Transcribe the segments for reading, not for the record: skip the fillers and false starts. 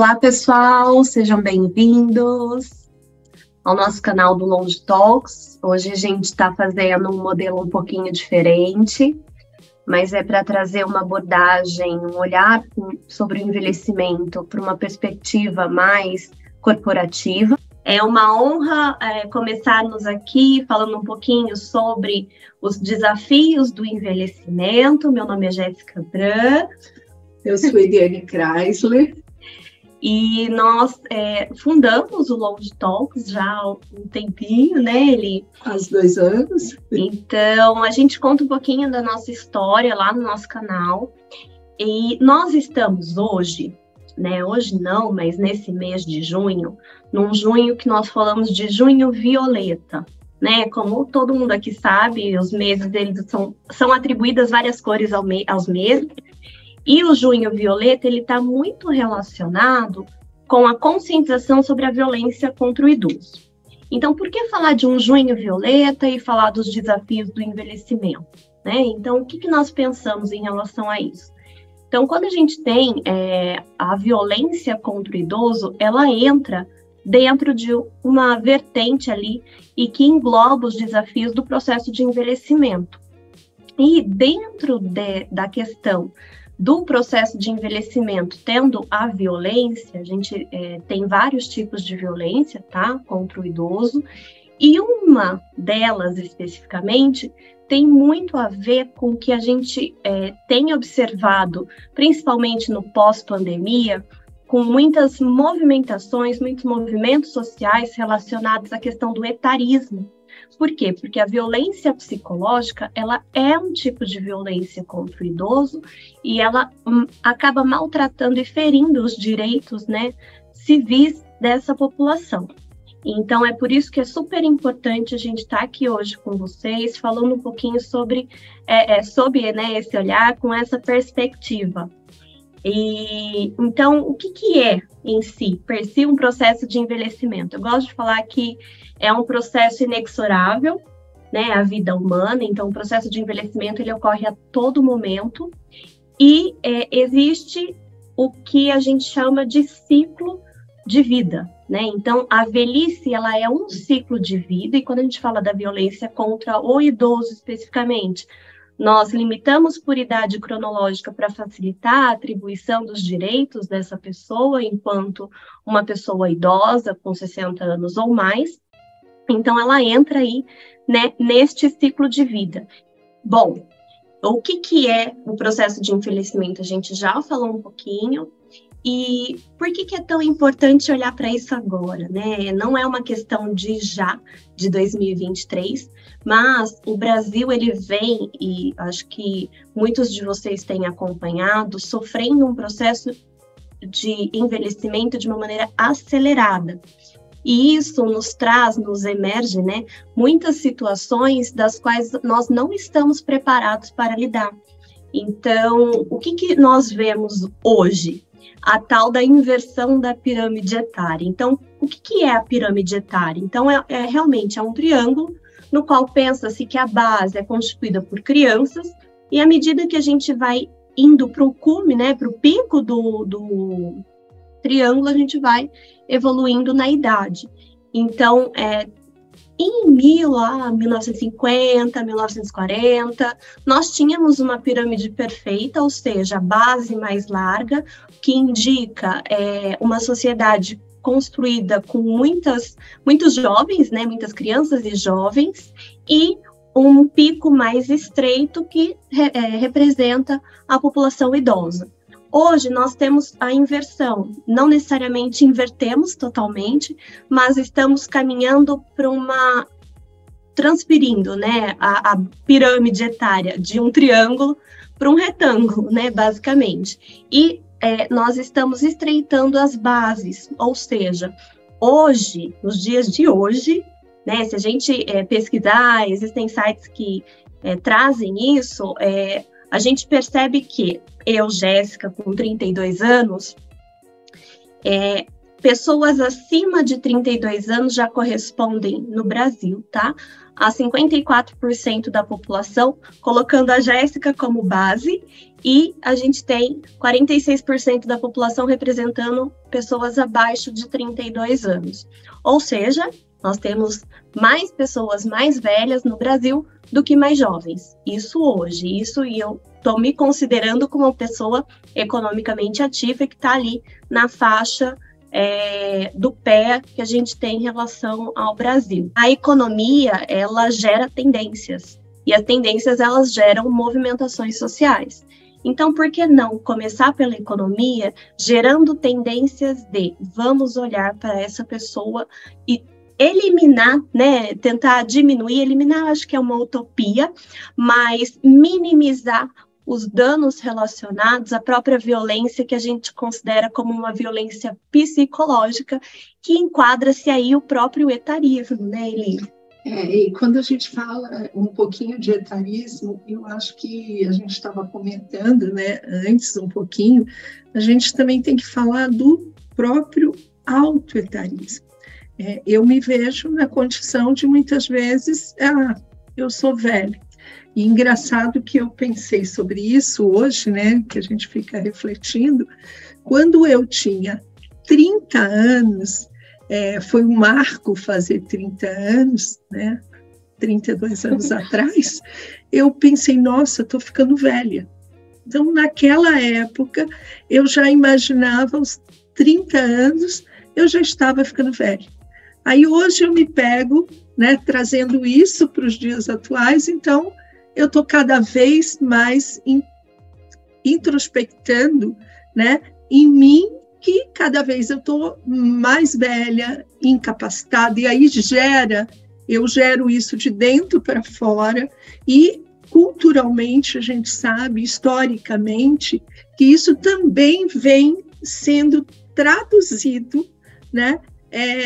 Olá, pessoal, sejam bem-vindos ao nosso canal do Longe Talks. Hoje a gente está fazendo um modelo um pouquinho diferente, mas é para trazer uma abordagem, um olhar sobre o envelhecimento por uma perspectiva mais corporativa. É uma honra começarmos aqui falando um pouquinho sobre os desafios do envelhecimento. Meu nome é Jéssica Bran. Eu sou Eliane Chrysler. E nós fundamos o Longe Talks já há um tempinho, né, Eli? Faz 2 anos. Então, a gente conta um pouquinho da nossa história lá no nosso canal. E nós estamos hoje, né, hoje não, mas nesse mês de junho, num junho que nós falamos de junho violeta, né? Como todo mundo aqui sabe, os meses deles são atribuídas várias cores aos meses. E o junho violeta, ele está muito relacionado com a conscientização sobre a violência contra o idoso. Então, por que falar de um junho violeta e falar dos desafios do envelhecimento, né? Então, o que nós pensamos em relação a isso? Então, quando a gente tem a violência contra o idoso, ela entra dentro de uma vertente ali e que engloba os desafios do processo de envelhecimento. E dentro da questão do processo de envelhecimento, tendo a violência, a gente tem vários tipos de violência, tá, contra o idoso, e uma delas especificamente tem muito a ver com o que a gente tem observado, principalmente no pós-pandemia, com muitas movimentações, muitos movimentos sociais relacionados à questão do etarismo. Por quê? Porque a violência psicológica, ela é um tipo de violência contra o idoso e ela acaba maltratando e ferindo os direitos, né, civis dessa população. Então, é por isso que é super importante a gente estar aqui hoje com vocês, falando um pouquinho sobre né, esse olhar, com essa perspectiva. E, então, o que é em si, per si, um processo de envelhecimento? Eu gosto de falar que é um processo inexorável, né, a vida humana. Então, o processo de envelhecimento, ele ocorre a todo momento e existe o que a gente chama de ciclo de vida, né? Então, a velhice, ela é um ciclo de vida e quando a gente fala da violência contra o idoso especificamente, nós limitamos por idade cronológica para facilitar a atribuição dos direitos dessa pessoa enquanto uma pessoa idosa com 60 anos ou mais. Então, ela entra aí, né, neste ciclo de vida. Bom, o que é o processo de envelhecimento? A gente já falou um pouquinho. E por que é tão importante olhar para isso agora, né? Não é uma questão de 2023, mas o Brasil, ele vem, e acho que muitos de vocês têm acompanhado, sofrendo um processo de envelhecimento de uma maneira acelerada. E isso nos emerge, né, muitas situações das quais nós não estamos preparados para lidar. Então, o que nós vemos hoje? A tal da inversão da pirâmide etária. Então, o que é a pirâmide etária? Então, realmente é um triângulo no qual pensa-se que a base é constituída por crianças e à medida que a gente vai indo para o cume, né, para o pico do triângulo, a gente vai evoluindo na idade. Então, em 1950, 1940, nós tínhamos uma pirâmide perfeita, ou seja, a base mais larga, que indica uma sociedade construída com muitos jovens, né, muitas crianças e jovens, e um pico mais estreito que representa a população idosa. Hoje nós temos a inversão, não necessariamente invertemos totalmente, mas estamos caminhando para transferindo, né, a pirâmide etária de um triângulo para um retângulo, né, basicamente. E nós estamos estreitando as bases, ou seja, hoje, nos dias de hoje, né, se a gente pesquisar, existem sites que trazem isso, a gente percebe que eu, Jéssica, com 32 anos, Pessoas acima de 32 anos já correspondem, no Brasil, tá? A 54% da população, colocando a Jéssica como base, e a gente tem 46% da população representando pessoas abaixo de 32 anos. Ou seja, nós temos mais pessoas mais velhas no Brasil do que mais jovens. Isso hoje, e eu estou me considerando como uma pessoa economicamente ativa que está ali na faixa do pé que a gente tem em relação ao Brasil. A economia, ela gera tendências, e as tendências, elas geram movimentações sociais. Então, por que não começar pela economia, gerando tendências de vamos olhar para essa pessoa e eliminar, né, tentar diminuir, eliminar, acho que é uma utopia, mas minimizar os danos relacionados à própria violência, que a gente considera como uma violência psicológica, que enquadra-se aí o próprio etarismo, né, Eli? E quando a gente fala um pouquinho de etarismo, eu acho que a gente estava comentando, né, antes um pouquinho, a gente também tem que falar do próprio autoetarismo. Eu me vejo na condição de, muitas vezes, eu sou velha. E engraçado que eu pensei sobre isso hoje, né, que a gente fica refletindo, quando eu tinha 30 anos, foi um marco fazer 30 anos, né, 32 anos atrás, eu pensei, nossa, estou ficando velha. Então, naquela época, eu já imaginava os 30 anos, eu já estava ficando velha. Aí hoje eu me pego, né, trazendo isso para os dias atuais, então eu estou cada vez mais introspectando, né, em mim, que cada vez eu estou mais velha, incapacitada, e aí eu gero isso de dentro para fora, e culturalmente a gente sabe, historicamente, que isso também vem sendo traduzido, né,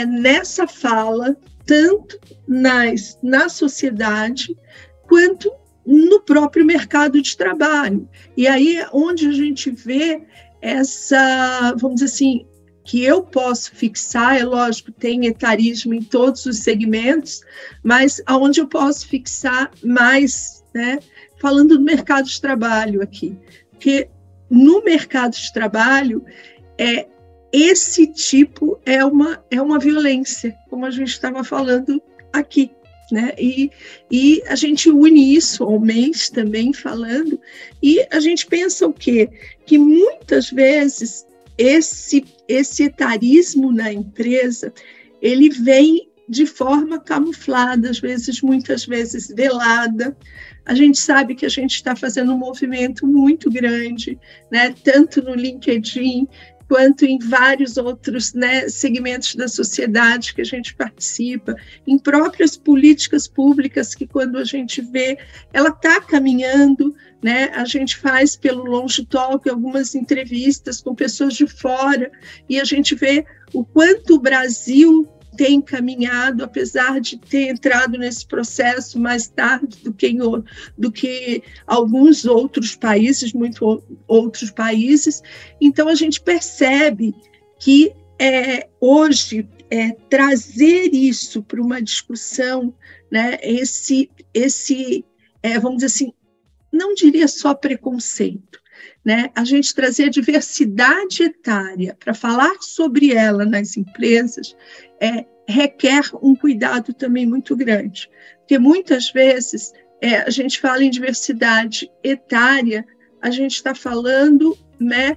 nessa fala, tanto na sociedade, quanto no próprio mercado de trabalho. E aí é onde a gente vê essa, vamos dizer assim, que eu posso fixar, é lógico, tem etarismo em todos os segmentos, mas aonde eu posso fixar mais, né, falando do mercado de trabalho aqui, porque no mercado de trabalho, esse tipo é uma violência, como a gente estava falando aqui, né? E a gente une isso ao mês também falando, e a gente pensa o quê? Que muitas vezes esse etarismo na empresa, ele vem de forma camuflada, muitas vezes velada. A gente sabe que a gente está fazendo um movimento muito grande, né? Tanto no LinkedIn, quanto em vários outros, né, segmentos da sociedade que a gente participa, em próprias políticas públicas que, quando a gente vê, ela está caminhando, né, a gente faz pelo Longe Talk algumas entrevistas com pessoas de fora, e a gente vê o quanto o Brasil tem caminhado, apesar de ter entrado nesse processo mais tarde do que alguns outros países, muitos outros países. Então, a gente percebe que hoje trazer isso para uma discussão, né, vamos dizer assim, não diria só preconceito, né? A gente trazer a diversidade etária para falar sobre ela nas empresas requer um cuidado também muito grande, porque muitas vezes a gente fala em diversidade etária, a gente está falando, né?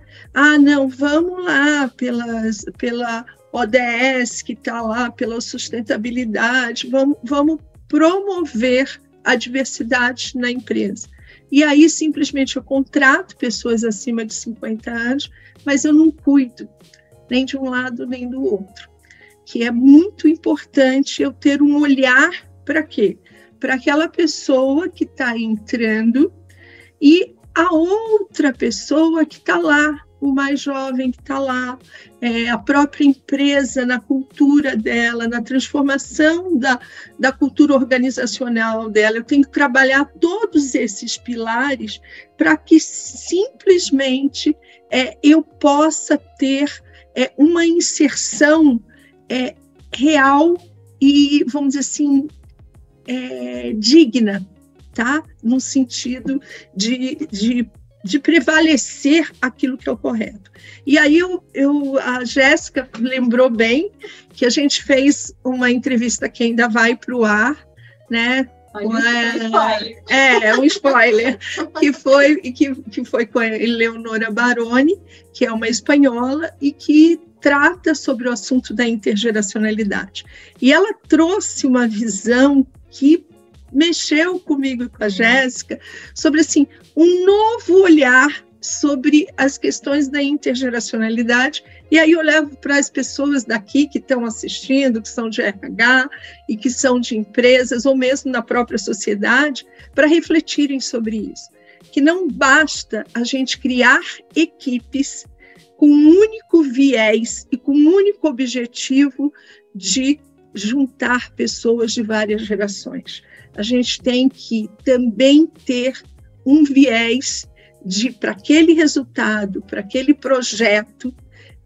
Não, vamos lá pela ODS que está lá, pela sustentabilidade, vamos promover a diversidade na empresa. E aí, simplesmente, eu contrato pessoas acima de 50 anos, mas eu não cuido nem de um lado nem do outro. Que é muito importante eu ter um olhar para quê? Para aquela pessoa que está entrando e a outra pessoa que está lá, o mais jovem que está lá, a própria empresa, na cultura dela, na transformação da cultura organizacional dela. Eu tenho que trabalhar todos esses pilares para que simplesmente eu possa ter uma inserção real e, vamos dizer assim, digna, tá? No sentido de prevalecer aquilo que é o correto. E aí a Jéssica lembrou bem que a gente fez uma entrevista que ainda vai para o ar, né? Um spoiler, que foi com a Eleonora Baroni, que é uma espanhola e que trata sobre o assunto da intergeracionalidade. E ela trouxe uma visão que mexeu comigo e com a Jéssica sobre assim, um novo olhar sobre as questões da intergeracionalidade. E aí eu levo para as pessoas daqui que estão assistindo, que são de RH e que são de empresas, ou mesmo na própria sociedade, para refletirem sobre isso. Que não basta a gente criar equipes com um único viés e com um único objetivo de juntar pessoas de várias gerações. A gente tem que também ter um viés para aquele resultado, para aquele projeto,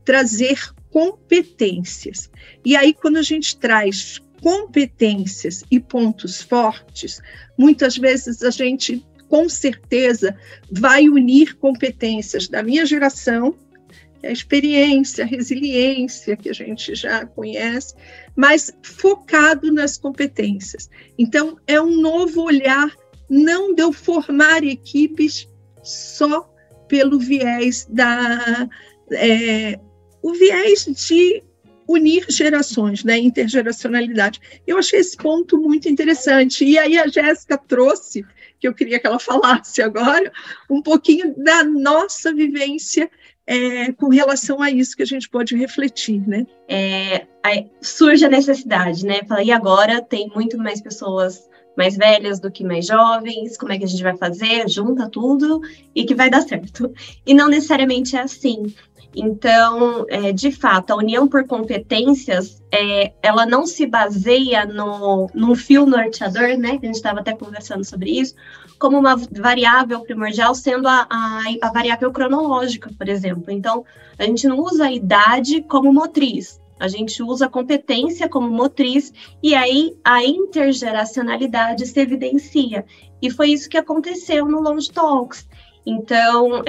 trazer competências. E aí, quando a gente traz competências e pontos fortes, muitas vezes a gente, com certeza, vai unir competências da minha geração, a experiência, a resiliência, que a gente já conhece, mas focado nas competências. Então, é um novo olhar, não de eu formar equipes só pelo viés o viés de unir gerações, né, intergeracionalidade. Eu achei esse ponto muito interessante. E aí a Jéssica trouxe, que eu queria que ela falasse agora, um pouquinho da nossa vivência com relação a isso que a gente pode refletir, né? Aí surge a necessidade, né? Fala, e agora tem muito mais pessoas mais velhas do que mais jovens, como é que a gente vai fazer? Junta tudo e que vai dar certo. E não necessariamente é assim. Então, de fato, a união por competências, ela não se baseia num fio norteador, né? Que a gente estava até conversando sobre isso, como uma variável primordial, sendo a variável cronológica, por exemplo. Então, a gente não usa a idade como motriz, a gente usa a competência como motriz, e aí a intergeracionalidade se evidencia. E foi isso que aconteceu no Longe Talks. Então,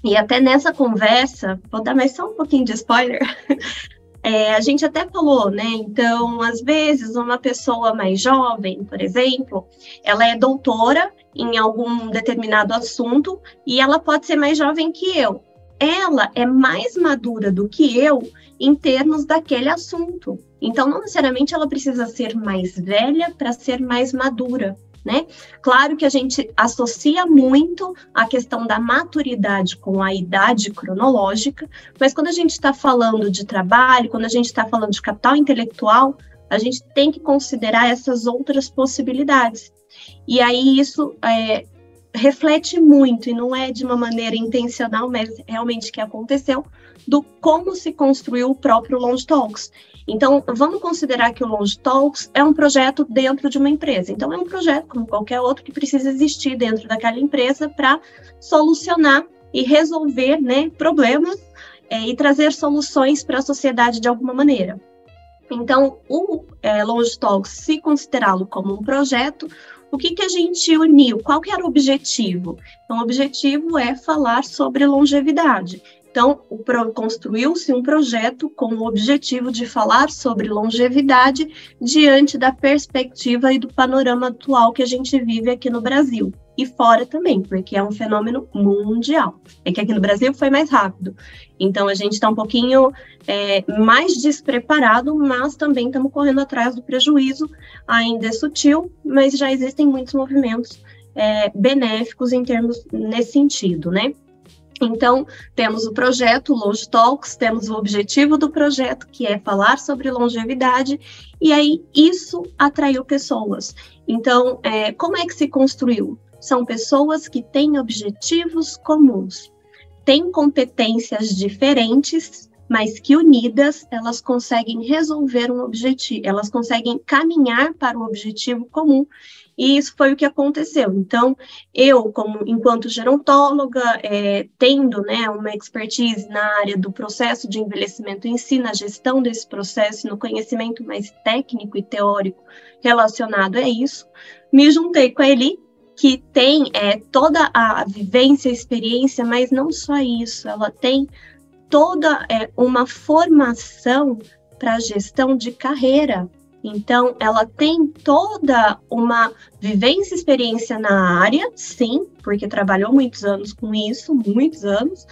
e até nessa conversa, vou dar mais só um pouquinho de spoiler, a gente até falou, né? Então, às vezes, uma pessoa mais jovem, por exemplo, ela é doutora em algum determinado assunto e ela pode ser mais jovem que eu. Ela é mais madura do que eu em termos daquele assunto. Então, não necessariamente ela precisa ser mais velha para ser mais madura, né? Claro que a gente associa muito a questão da maturidade com a idade cronológica, mas quando a gente está falando de trabalho, quando a gente está falando de capital intelectual, a gente tem que considerar essas outras possibilidades. E aí isso reflete muito, e não é de uma maneira intencional, mas realmente que aconteceu, do como se construiu o próprio Longe Talks. Então, vamos considerar que o Longe Talks é um projeto dentro de uma empresa. Então, é um projeto como qualquer outro que precisa existir dentro daquela empresa para solucionar e resolver, né, problemas e trazer soluções para a sociedade de alguma maneira. Então, o Longe Talks, se considerá-lo como um projeto, o que a gente uniu? Qual que era o objetivo? Então, o objetivo é falar sobre longevidade. Então, construiu-se um projeto com o objetivo de falar sobre longevidade diante da perspectiva e do panorama atual que a gente vive aqui no Brasil. E fora também, porque é um fenômeno mundial. É que aqui no Brasil foi mais rápido. Então, a gente está um pouquinho mais despreparado, mas também estamos correndo atrás do prejuízo. Ainda é sutil, mas já existem muitos movimentos benéficos nesse sentido, né? Então, temos o projeto Longe Talks, temos o objetivo do projeto, que é falar sobre longevidade, e aí isso atraiu pessoas. Então, como é que se construiu? São pessoas que têm objetivos comuns, têm competências diferentes, mas que unidas elas conseguem resolver um objetivo, elas conseguem caminhar para um objetivo comum. E isso foi o que aconteceu. Então, eu, enquanto gerontóloga, tendo, né, uma expertise na área do processo de envelhecimento em si, na gestão desse processo, no conhecimento mais técnico e teórico relacionado a isso, me juntei com a Eli, que tem toda a vivência, a experiência, mas não só isso, ela tem toda uma formação para gestão de carreira. Então, ela tem toda uma vivência e experiência na área, sim, porque trabalhou muitos anos com isso, muitos anos,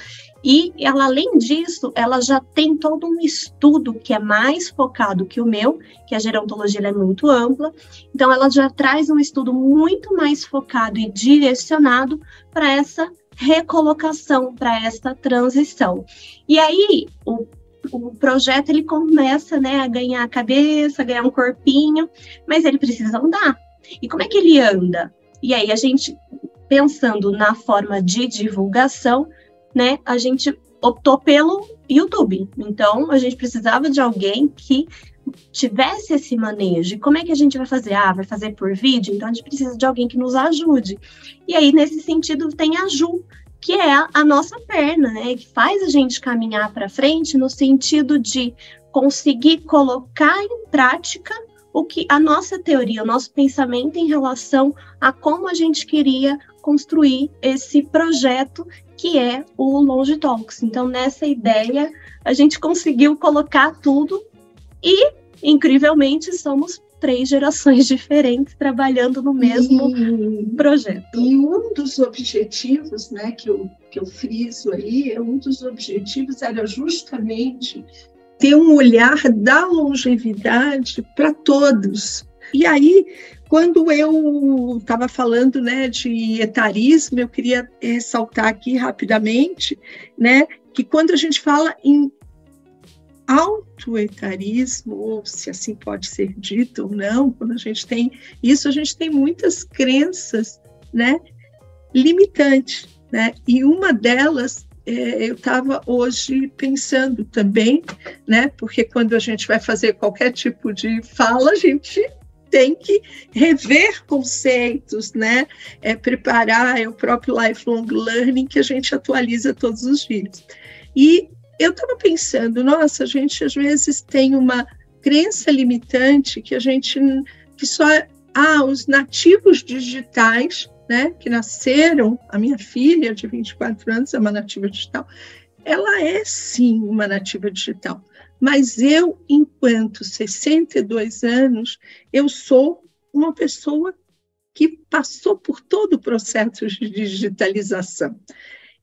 e ela, além disso, ela já tem todo um estudo que é mais focado que o meu, que a gerontologia ela é muito ampla, então ela já traz um estudo muito mais focado e direcionado para essa recolocação, para essa transição. E aí, o projeto ele começa, né, a ganhar a cabeça, a ganhar um corpinho, mas ele precisa andar. E como é que ele anda? E aí a gente, pensando na forma de divulgação, né, a gente optou pelo YouTube. Então, a gente precisava de alguém que tivesse esse manejo. E como é que a gente vai fazer? Vai fazer por vídeo? Então, a gente precisa de alguém que nos ajude. E aí, nesse sentido, tem a Ju, que é a nossa perna, né, que faz a gente caminhar para frente no sentido de conseguir colocar em prática o que a nossa teoria, o nosso pensamento em relação a como a gente queria construir esse projeto que é o Longe Talks. Então, nessa ideia, a gente conseguiu colocar tudo e, incrivelmente, somos 3 gerações diferentes trabalhando no mesmo projeto. E um dos objetivos, né, que eu friso aí, um dos objetivos era justamente ter um olhar da longevidade para todos. E aí, quando eu estava falando, né, de etarismo, eu queria ressaltar aqui rapidamente, né, que quando a gente fala em autoetarismo, ou se assim pode ser dito ou não, quando a gente tem isso, a gente tem muitas crenças, né, limitantes, né, e uma delas, eu estava hoje pensando também, né, porque quando a gente vai fazer qualquer tipo de fala, a gente tem que rever conceitos, né, preparar o próprio lifelong learning que a gente atualiza todos os dias. E eu estava pensando, nossa, a gente às vezes tem uma crença limitante que só os nativos digitais, né, que nasceram, a minha filha de 24 anos é uma nativa digital, ela é sim uma nativa digital, mas eu, enquanto 62 anos, eu sou uma pessoa que passou por todo o processo de digitalização.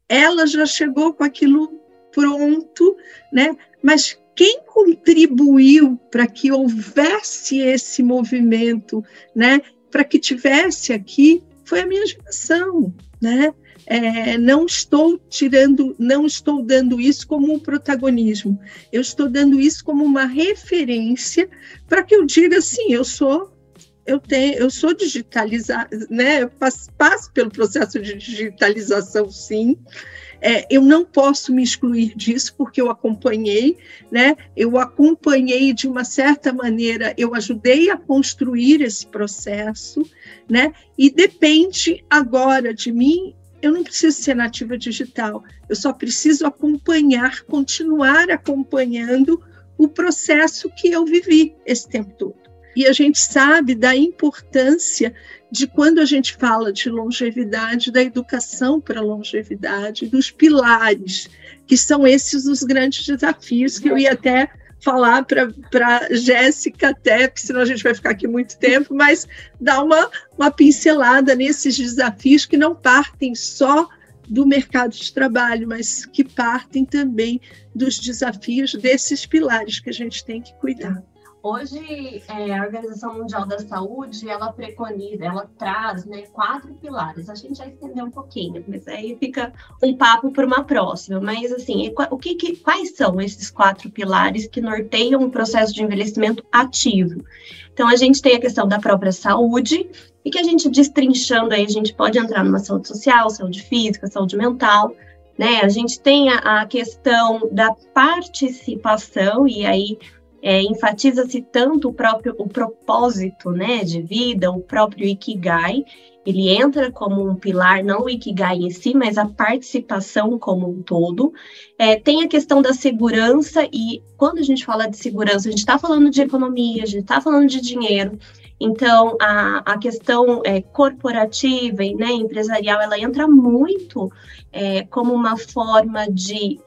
Ela já chegou com aquilo pronto, né? Mas quem contribuiu para que houvesse esse movimento, né? Para que tivesse aqui, foi a minha geração, né? Não estou dando isso como um protagonismo, eu estou dando isso como uma referência para que eu diga assim, eu sou digitalizada, né? Eu passo pelo processo de digitalização, sim. Eu não posso me excluir disso, porque eu acompanhei, né? Eu acompanhei de uma certa maneira, eu ajudei a construir esse processo, né? E depende agora de mim, eu não preciso ser nativa digital, eu só preciso acompanhar, continuar acompanhando o processo que eu vivi esse tempo todo. E a gente sabe da importância de quando a gente fala de longevidade, da educação para a longevidade, dos pilares, que são esses os grandes desafios que eu ia até falar para Jéssica até, porque senão a gente vai ficar aqui muito tempo, mas dar uma pincelada nesses desafios que não partem só do mercado de trabalho, mas que partem também dos desafios desses pilares que a gente tem que cuidar. Hoje, a Organização Mundial da Saúde, ela preconiza, ela traz, né, 4 pilares. A gente já estendeu um pouquinho, mas aí fica um papo para uma próxima. Mas, assim, quais são esses 4 pilares que norteiam o processo de envelhecimento ativo? Então, a gente tem a questão da própria saúde, e que a gente destrinchando aí, a gente pode entrar numa saúde social, saúde física, saúde mental, né? A gente tem a questão da participação, e aí enfatiza-se tanto o propósito, né, de vida, o próprio Ikigai. Ele entra como um pilar, não o Ikigai em si, mas a participação como um todo. Tem a questão da segurança, e quando a gente fala de segurança, a gente está falando de economia, a gente está falando de dinheiro. Então, a questão corporativa e, né, empresarial, ela entra muito como uma forma de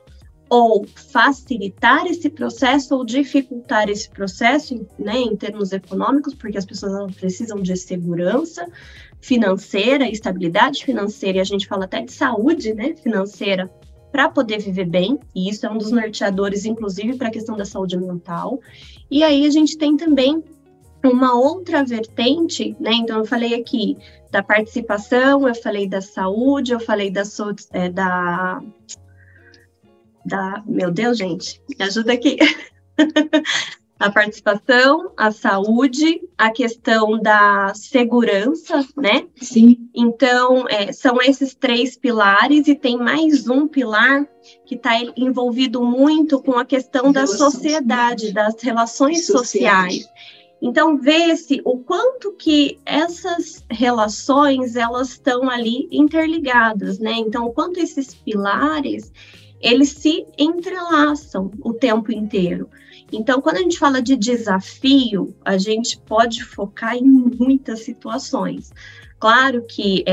ou facilitar esse processo ou dificultar esse processo, né, em termos econômicos, porque as pessoas precisam de segurança financeira, estabilidade financeira, e a gente fala até de saúde, né, financeira, para poder viver bem, e isso é um dos norteadores, inclusive, para a questão da saúde mental. E aí a gente tem também uma outra vertente, né, então eu falei aqui da participação, eu falei da saúde, eu falei meu Deus, gente, me ajuda aqui. A participação, a saúde, a questão da segurança, né? Sim. Então, são esses 3 pilares, e tem mais um pilar que está envolvido muito com a questão da sociedade, das relações sociais. Então, vê-se o quanto que essas relações, elas estão ali interligadas, né? Então, o quanto esses pilares, eles se entrelaçam o tempo inteiro. Então, quando a gente fala de desafio, a gente pode focar em muitas situações. Claro que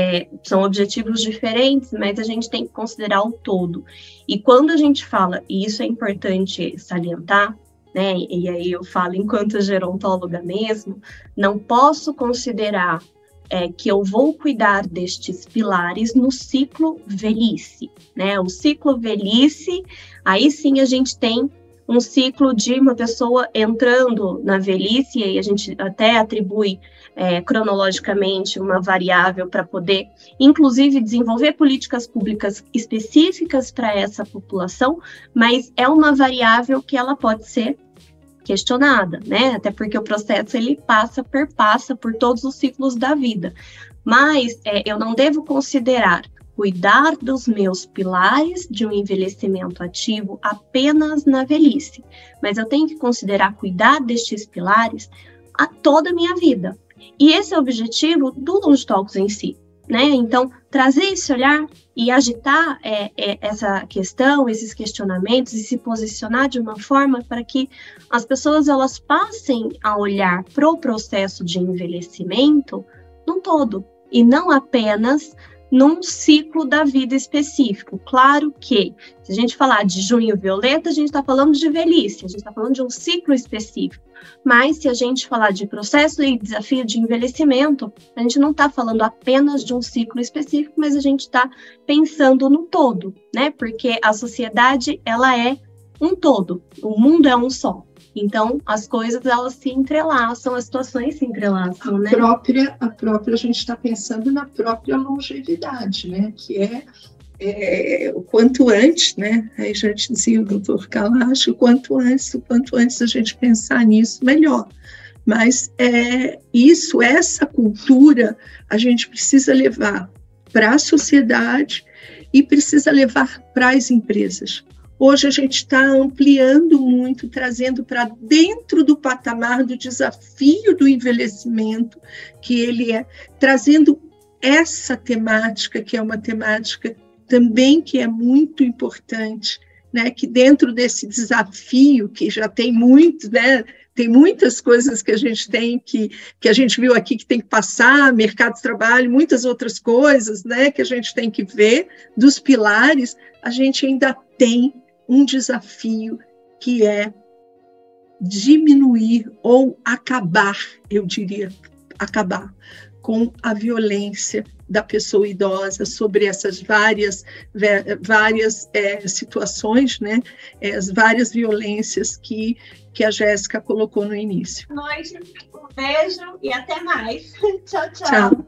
são objetivos diferentes, mas a gente tem que considerar o todo. E quando a gente fala, e isso é importante salientar, né, e aí eu falo enquanto gerontóloga mesmo, não posso considerar que eu vou cuidar destes pilares no ciclo velhice, né? O ciclo velhice, aí sim a gente tem um ciclo de uma pessoa entrando na velhice, e aí a gente até atribui cronologicamente uma variável para poder, inclusive, desenvolver políticas públicas específicas para essa população, mas é uma variável que ela pode ser questionada, né? Até porque o processo ele perpassa por todos os ciclos da vida. Mas eu não devo considerar cuidar dos meus pilares de um envelhecimento ativo apenas na velhice, mas eu tenho que considerar cuidar destes pilares a toda a minha vida. E esse é o objetivo do Longe Talks em si, né? Então, trazer esse olhar e agitar essa questão, esses questionamentos, e se posicionar de uma forma para que as pessoas elas passem a olhar para o processo de envelhecimento num todo, e não apenas num ciclo da vida específico. Claro que, se a gente falar de junho violeta, a gente está falando de velhice, a gente está falando de um ciclo específico. Mas, se a gente falar de processo e desafio de envelhecimento, a gente não está falando apenas de um ciclo específico, mas a gente está pensando no todo, né? Porque a sociedade, ela é um todo, o mundo é um só. Então, as coisas, elas se entrelaçam, as situações se entrelaçam, né? A gente está pensando na própria longevidade, né? Que o quanto antes, né? Aí já dizia o doutor Kalash, o quanto antes a gente pensar nisso, melhor. Mas essa cultura, a gente precisa levar para a sociedade e precisa levar para as empresas. Hoje a gente está ampliando muito, trazendo para dentro do patamar do desafio do envelhecimento, que ele trazendo essa temática, que é uma temática também que é muito importante, né? Que dentro desse desafio, que já tem muito, né? Tem muitas coisas que a gente tem, que a gente viu aqui que tem que passar, mercado de trabalho, muitas outras coisas, né? Que a gente tem que ver, dos pilares, a gente ainda tem um desafio que é diminuir ou acabar, eu diria, acabar com a violência da pessoa idosa sobre essas várias situações, né? As várias violências que a Jéssica colocou no início. Boa noite, um beijo e até mais. Tchau, tchau. Tchau.